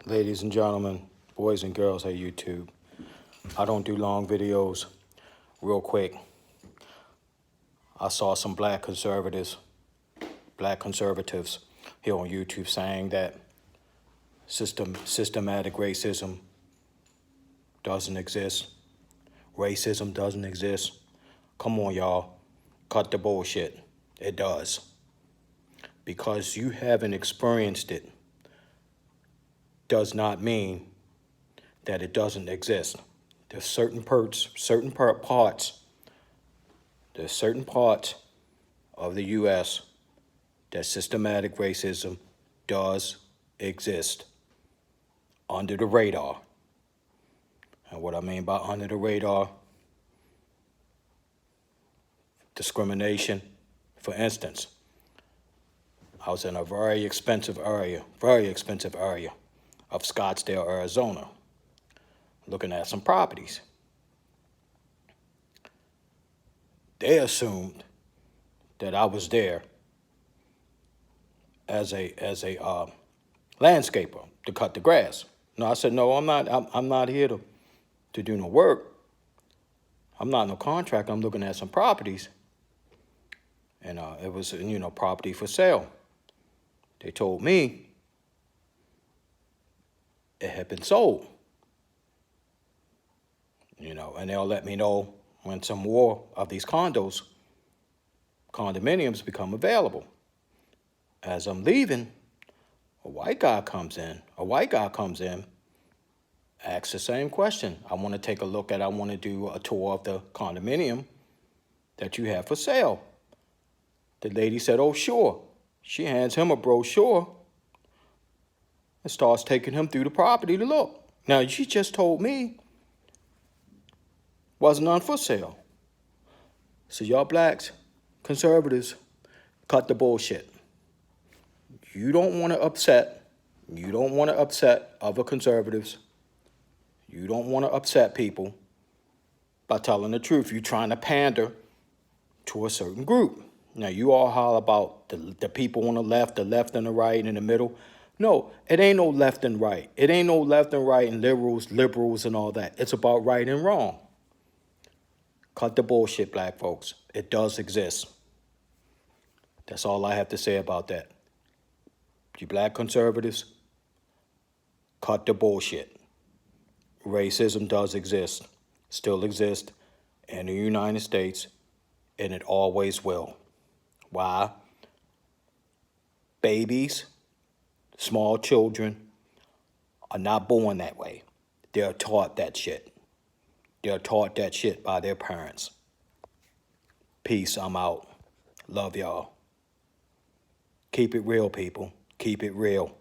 Ladies and gentlemen, boys and girls at YouTube. I don't do long videos. Real quick, I saw some black conservatives here on YouTube saying that systematic racism doesn't exist. Racism doesn't exist. Come on, y'all. Cut the bullshit. It does. Because you haven't experienced it does not mean that it doesn't exist. There's certain parts of the U.S. that systematic racism does exist under the radar. And what I mean by under the radar, discrimination. For instance, I was in a very expensive area of Scottsdale, Arizona, looking at some properties. They assumed that I was there as a landscaper to cut the grass. No, I said, no, I'm not. I'm not here to do no work. I'm not no contract. I'm looking at some properties, and it was property for sale. They told me it had been sold. And they'll let me know when some more of these condominiums become available. As I'm leaving, a white guy comes in, asks the same question. I want to do a tour of the condominium that you have for sale. The lady said, oh, sure. She hands him a brochure and starts taking him through the property to look. Now, she just told me wasn't on for sale. So y'all blacks, conservatives, cut the bullshit. You don't want to upset other conservatives. You don't want to upset people by telling the truth. You're trying to pander to a certain group. Now, you all holler about the people on the left and the right and in the middle. No, it ain't no left and right. It ain't no left and right and liberals and all that. It's about right and wrong. Cut the bullshit, black folks. It does exist. That's all I have to say about that. You black conservatives, cut the bullshit. Racism does exist, still exists in the United States, and it always will. Why? Babies, small children are not born that way. They're taught that shit. They're taught that shit by their parents. Peace, I'm out. Love y'all. Keep it real, people. Keep it real.